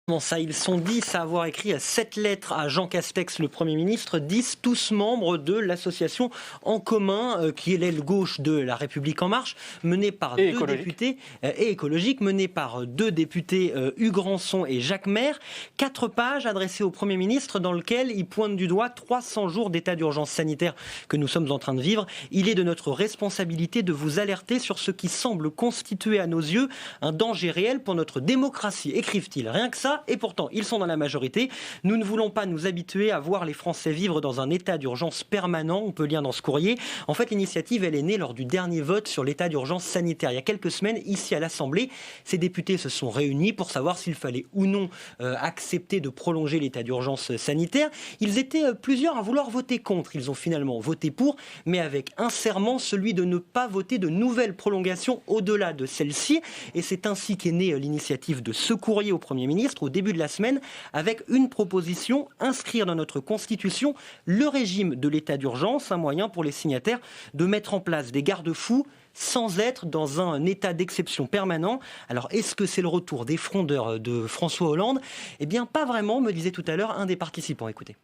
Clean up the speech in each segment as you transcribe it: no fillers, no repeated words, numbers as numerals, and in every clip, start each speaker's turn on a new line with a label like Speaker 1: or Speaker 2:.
Speaker 1: Comment ça, ils sont 10 à avoir écrit 7 lettres à Jean Castex, le Premier ministre, 10 tous membres de l'association En Commun, qui est l'aile gauche de La République En Marche, menée par deux députés, et écologique, menée par deux députés, Hugues Rançon et Jacques Maire. 4 pages adressées au Premier ministre dans lesquelles il pointe du doigt 300 jours d'état d'urgence sanitaire que nous sommes en train de vivre. Il est de notre responsabilité de vous alerter sur ce qui semble constituer à nos yeux un danger réel pour notre démocratie, écrivent-ils. Rien que ça. Et pourtant, ils sont dans la majorité. Nous ne voulons pas nous habituer à voir les Français vivre dans un état d'urgence permanent, on peut lire dans ce courrier. En fait, l'initiative, elle est née lors du dernier vote sur l'état d'urgence sanitaire. Il y a quelques semaines, ici à l'Assemblée, ces députés se sont réunis pour savoir s'il fallait ou non accepter de prolonger l'état d'urgence sanitaire. Ils étaient plusieurs à vouloir voter contre. Ils ont finalement voté pour, mais avec un serment, celui de ne pas voter de nouvelles prolongations au-delà de celle-ci. Et c'est ainsi qu'est née l'initiative de ce courrier au Premier ministre, au début de la semaine, avec une proposition: inscrire dans notre Constitution le régime de l'état d'urgence, un moyen pour les signataires de mettre en place des garde-fous sans être dans un état d'exception permanent. Alors, est-ce que c'est le retour des frondeurs de François Hollande ? Eh bien, pas vraiment, me disait tout à l'heure un des participants. Écoutez.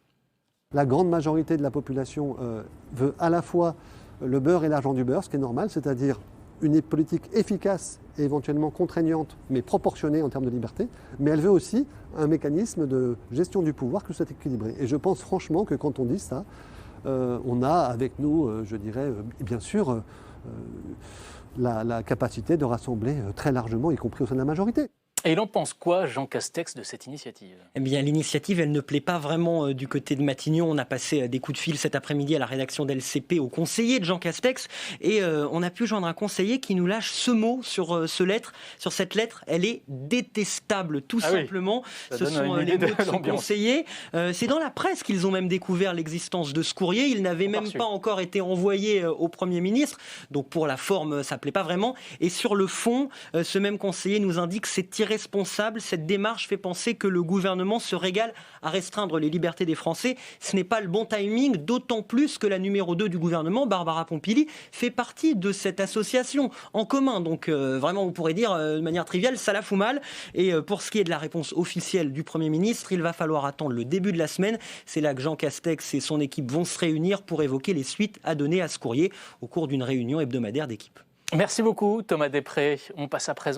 Speaker 2: La grande majorité de la population veut à la fois le beurre et l'argent du beurre, ce qui est normal, c'est-à-dire une politique efficace et éventuellement contraignante, mais proportionnée en termes de liberté, mais elle veut aussi un mécanisme de gestion du pouvoir qui soit équilibré. Et je pense franchement que quand on dit ça, on a avec nous, je dirais, bien sûr, la capacité de rassembler très largement, y compris au sein de la majorité.
Speaker 3: Et il en pense quoi, Jean Castex, de cette initiative ?
Speaker 1: Eh bien, l'initiative, elle ne plaît pas vraiment du côté de Matignon. On a passé des coups de fil cet après-midi à la rédaction d'LCP, aux conseillers de Jean Castex, et on a pu joindre un conseiller qui nous lâche ce mot sur cette lettre. Elle est détestable, tout simplement.
Speaker 3: Oui,
Speaker 1: ce sont les mots de son conseiller. C'est dans la presse qu'ils ont même découvert l'existence de ce courrier. Il n'avait même pas encore été envoyé au Premier ministre. Donc, pour la forme, ça ne plaît pas vraiment. Et sur le fond, ce même conseiller nous indique que c'est irresponsable. Cette démarche fait penser que le gouvernement se régale à restreindre les libertés des Français. Ce n'est pas le bon timing, d'autant plus que la numéro 2 du gouvernement, Barbara Pompili, fait partie de cette association En Commun. Donc vraiment, on pourrait dire de manière triviale, ça la fout mal. Et pour ce qui est de la réponse officielle du Premier ministre, il va falloir attendre le début de la semaine. C'est là que Jean Castex et son équipe vont se réunir pour évoquer les suites à donner à ce courrier au cours d'une réunion hebdomadaire d'équipe.
Speaker 3: Merci beaucoup, Thomas Després. On passe à présent